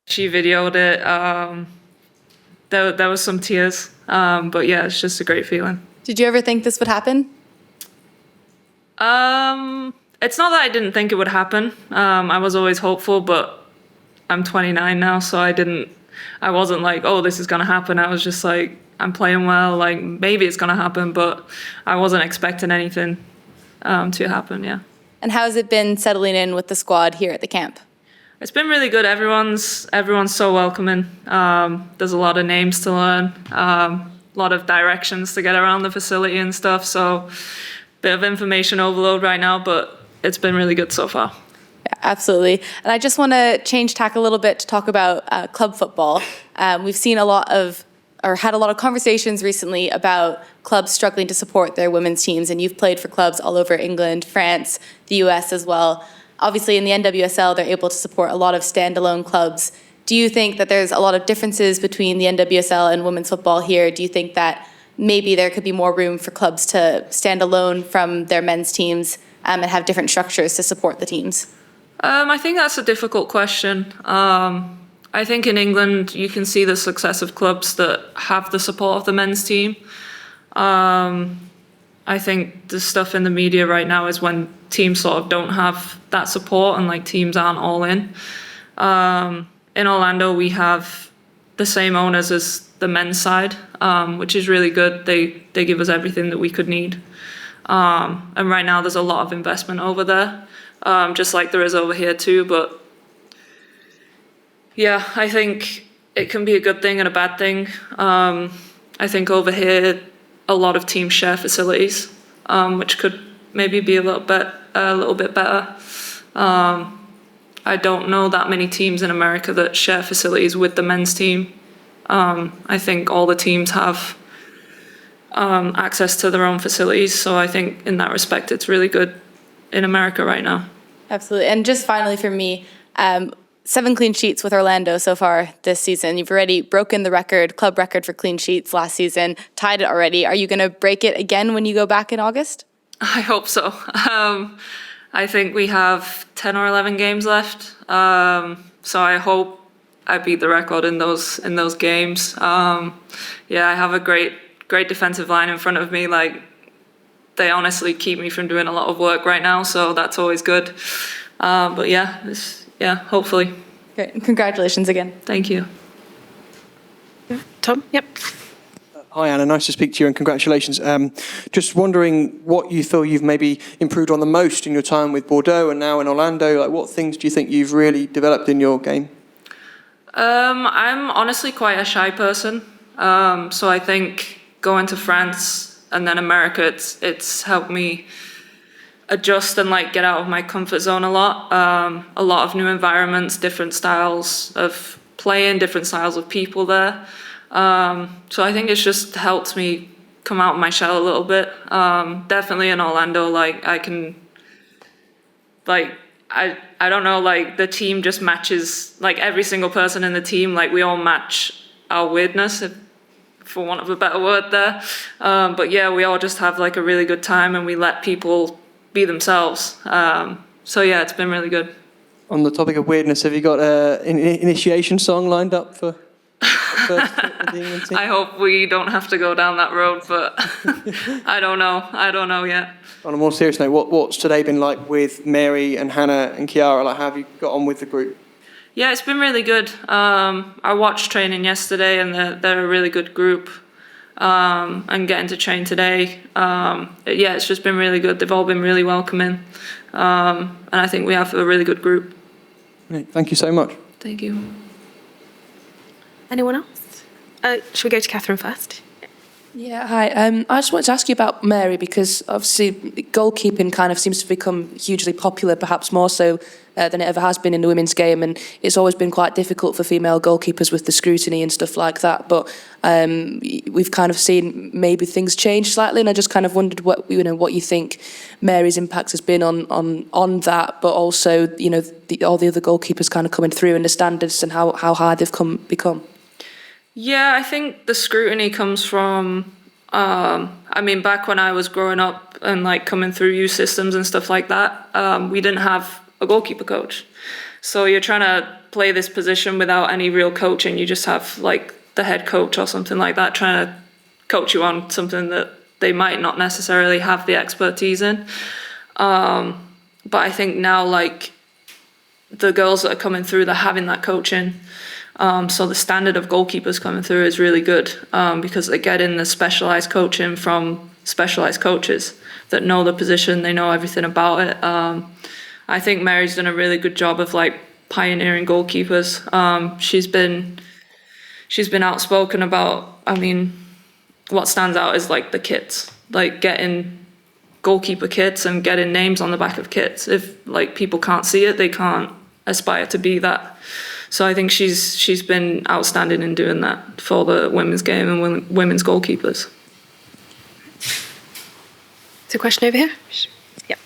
She videoed it. There was some tears, but yeah, it's just a great feeling. Did you ever think this would happen? It's not that I didn't think it would happen. I was always hopeful, but I'm 29 now, so I wasn't like, oh, this is gonna happen. I was just like, I'm playing well, like maybe it's gonna happen, but I wasn't expecting anything to happen, yeah. And how has it been settling in with the squad here at the camp? It's been really good. Everyone's so welcoming. There's a lot of names to learn, a lot of directions to get around the facility and stuff. So, bit of information overload right now, but it's been really good so far. Yeah, absolutely. And I just want to change tack a little bit to talk about club football. We've seen had a lot of conversations recently about clubs struggling to support their women's teams, and you've played for clubs all over England, France, the US as well. Obviously, in the NWSL, they're able to support a lot of standalone clubs. Do you think that there's a lot of differences between the NWSL and women's football here? Do you think that maybe there could be more room for clubs to stand alone from their men's teams and have different structures to support the teams? I think that's a difficult question. I think in England, you can see the success of clubs that have the support of the men's team. I think the stuff in the media right now is when teams sort of don't have that support and like teams aren't all in. In Orlando, we have the same owners as the men's side, which is really good. They give us everything that we could need. And right now there's a lot of investment over there, just like there is over here too. But yeah, I think it can be a good thing and a bad thing. I think over here, a lot of teams share facilities, which could maybe be a little bit better. I don't know that many teams in America that share facilities with the men's team. I think all the teams have access to their own facilities, so I think in that respect it's really good in America right now. Absolutely. And just finally for me, 7 clean sheets with Orlando so far this season. You've already broken the club record for clean sheets last season, tied it already. Are you going to break it again when you go back in August? I hope so. I think we have 10 or 11 games left, so I hope I beat the record in those games. Yeah, I have a great defensive line in front of me. Like, they honestly keep me from doing a lot of work right now, so that's always good. But yeah, hopefully. Great. Congratulations again. Thank you. Tom? Yep. Hi, Anna. Nice to speak to you, and congratulations. Just wondering what you feel you've maybe improved on the most in your time with Bordeaux and now in Orlando. Like, what things do you think you've really developed in your game? I'm honestly quite a shy person. So I think going to France and then America, it's helped me adjust and like get out of my comfort zone a lot. A lot of new environments, different styles of playing, different styles of people there. So I think it's just helped me come out of my shell a little bit. Definitely in Orlando, like I can, like I don't know, like the team just matches, like every single person in the team, like we all match our weirdness, for want of a better word there. But yeah, we all just have like a really good time and we let people be themselves. So yeah, it's been really good. On the topic of weirdness, have you got an initiation song lined up for first trip with the England team? I hope we don't have to go down that road, but I don't know yet. On a more serious note, what's today been like with Mary and Hannah and Kiara? Like, how have you got on with the group? Yeah, it's been really good. I watched training yesterday and they're a really good group. And getting to train today, yeah, it's just been really good. They've all been really welcoming, and I think we have a really good group. Great. Thank you so much. Thank you. Anyone else? Should we go to Catherine first? Yeah, hi. I just wanted to ask you about Mary, because obviously goalkeeping kind of seems to become hugely popular, perhaps more so than it ever has been in the women's game, and it's always been quite difficult for female goalkeepers with the scrutiny and stuff like that. But we've kind of seen maybe things change slightly, and I just kind of wondered what you think Mary's impact has been on that, but also all the other goalkeepers kind of coming through and the standards and how high they've become. Yeah, I think the scrutiny comes from, back when I was growing up and like coming through youth systems and stuff like that, we didn't have a goalkeeper coach. So you're trying to play this position without any real coaching. You just have like the head coach or something like that trying to coach you on something that they might not necessarily have the expertise in. But I think now, like, the girls that are coming through, they're having that coaching. So the standard of goalkeepers coming through is really good, because they're getting the specialised coaching from specialised coaches that know the position, they know everything about it. I think Mary's done a really good job of like pioneering goalkeepers. She's been outspoken about, I mean, what stands out is like the kits, like getting goalkeeper kits and getting names on the back of kits. If like people can't see it, they can't aspire to be that. So I think she's been outstanding in doing that for the women's game and women's goalkeepers. There's a question over here. Yep.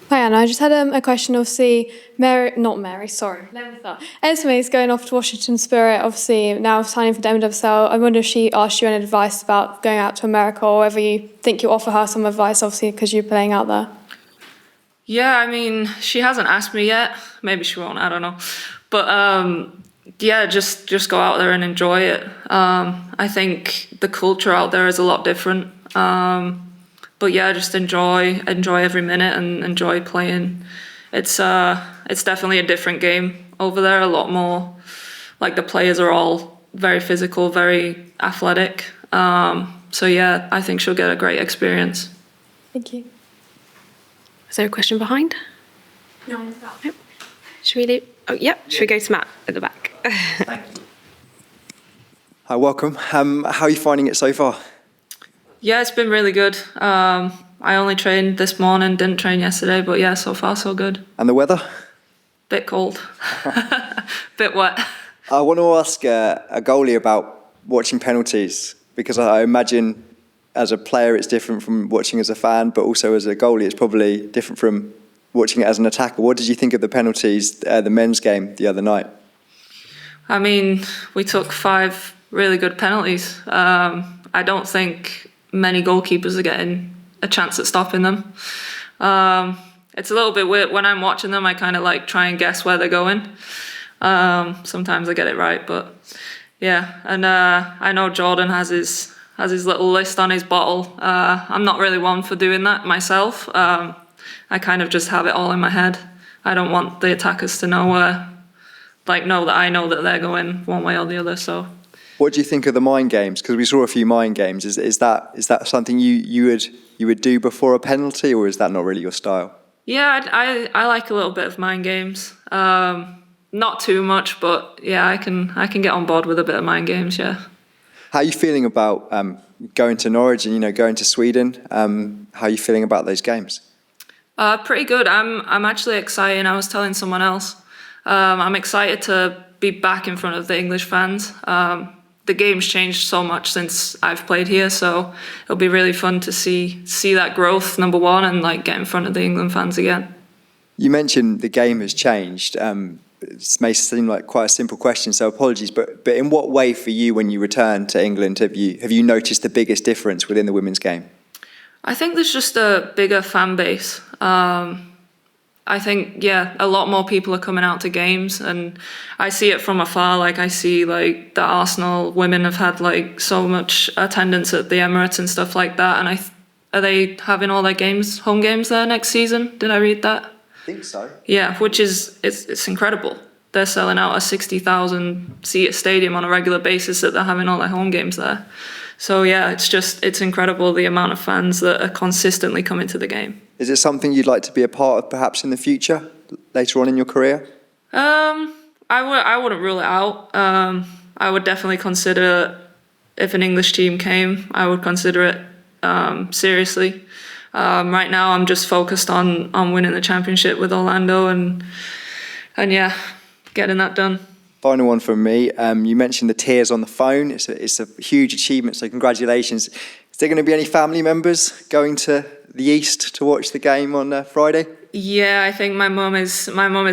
Hi Anna, I just had a question. Obviously, Esme is going off to Washington Spirit, obviously now signing for the MWSL. I wonder if she asked you any advice about going out to America, or whether you think you offer her some advice, obviously, because you're playing out there. Yeah, I mean, she hasn't asked me yet. Maybe she won't, I don't know. But yeah, just go out there and enjoy it. I think the culture out there is a lot different. But yeah, just enjoy every minute and enjoy playing. It's definitely a different game over there, a lot more, like the players are all very physical, very athletic. So yeah, I think she'll get a great experience. Thank you. Is there a question behind? No. Nope. Should we do? Oh, yep. Should we go to Matt at the back? Hi, welcome. How are you finding it so far? Yeah, it's been really good. I only trained this morning, didn't train yesterday, but yeah, so far so good. And the weather? Bit cold, bit wet. I want to ask a goalie about watching penalties, because I imagine as a player it's different from watching as a fan, but also as a goalie it's probably different from watching it as an attacker. What did you think of the penalties, the men's game the other night? I mean, we took 5 really good penalties. I don't think many goalkeepers are getting a chance at stopping them. It's a little bit weird. When I'm watching them, I kind of like try and guess where they're going. Sometimes I get it right, but yeah. And I know Jordan has his little list on his bottle. I'm not really one for doing that myself. I kind of just have it all in my head. I don't want the attackers to know that I know that they're going one way or the other. So. What do you think of the mind games? Because we saw a few mind games. Is that something you would do before a penalty, or is that not really your style? Yeah, I like a little bit of mind games. Not too much, but yeah, I can get on board with a bit of mind games. Yeah. How are you feeling about going to Norwich and going to Sweden? How are you feeling about those games? Pretty good. I'm actually excited. I was telling someone else. I'm excited to be back in front of the English fans. The game's changed so much since I've played here, so it'll be really fun to see that growth, number one, and like get in front of the England fans again. You mentioned the game has changed. It may seem like quite a simple question, so apologies, but in what way for you when you return to England have you noticed the biggest difference within the women's game? I think there's just a bigger fan base. I think, yeah, a lot more people are coming out to games, and I see it from afar. Like, I see, like, the Arsenal women have had, like, so much attendance at the Emirates and stuff like that, and are they having all their games, home games there next season? Did I read that? I think so. Yeah, which is, it's incredible. They're selling out a 60,000 seat stadium on a regular basis that they're having all their home games there. So, yeah, it's incredible the amount of fans that are consistently coming to the game. Is it something you'd like to be a part of perhaps in the future, later on in your career? I wouldn't rule it out. I would definitely consider, if an English team came, I would consider it seriously. Right now I'm just focused on winning the championship with Orlando and yeah, getting that done. Final one from me. You mentioned the tears on the phone. It's a huge achievement, so congratulations. Is there going to be any family members going to the East to watch the game on Friday? Yeah, I think my mum is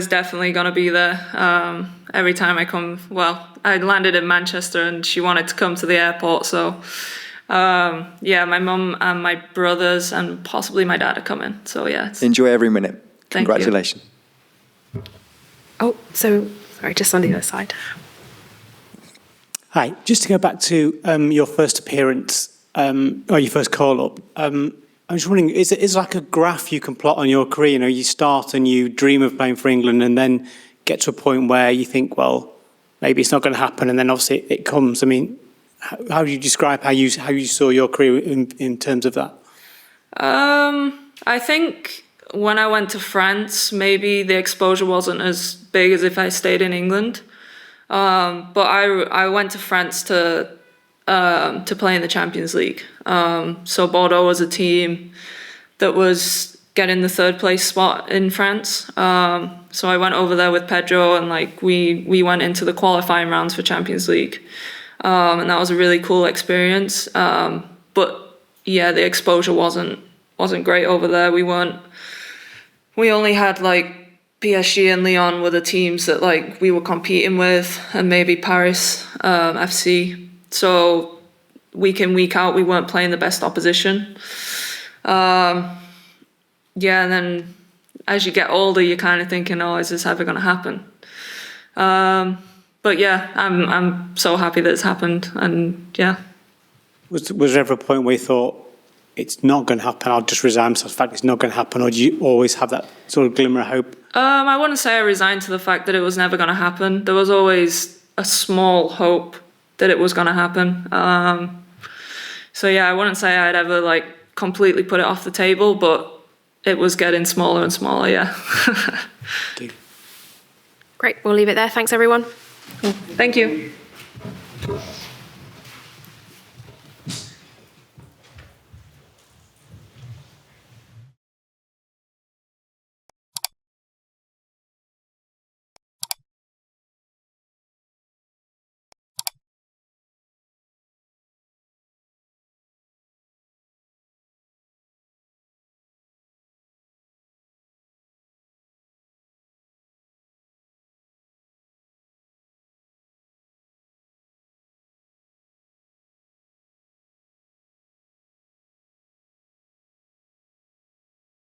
definitely going to be there. Every time I come, well, I landed in Manchester and she wanted to come to the airport, so Yeah, my mum and my brothers and possibly my dad are coming. So yeah. Enjoy every minute. Thank you. Congratulations. Oh, so sorry, just on the other side. Hi, just to go back to your first appearance, or your first call-up, I'm just wondering, is it like a graph you can plot on your career? You know, you start and you dream of playing for England and then get to a point where you think, well, maybe it's not going to happen, and then obviously it comes. I mean, how do you describe how you saw your career in terms of that? I think when I went to France, maybe the exposure wasn't as big as if I stayed in England. But I went to France to play in the Champions League. So Bordeaux was a team that was getting the third place spot in France. So I went over there with Pedro, and like we went into the qualifying rounds for Champions League. And that was a really cool experience. But yeah, the exposure wasn't great over there. We only had like PSG and Lyon were the teams that like we were competing with, and maybe Paris FC. So week in, week out, we weren't playing the best opposition. Yeah, and then as you get older, you're kind of thinking, oh, is this ever going to happen? But yeah, I'm so happy that it's happened, and yeah. Was there ever a point where you thought, it's not going to happen, I'll just resign myself, in fact, it's not going to happen, or do you always have that sort of glimmer of hope? I wouldn't say I resigned to the fact that it was never going to happen. There was always a small hope that it was going to happen. So yeah, I wouldn't say I'd ever like completely put it off the table, but it was getting smaller and smaller, yeah. Great, we'll leave it there. Thanks, everyone. Thank you.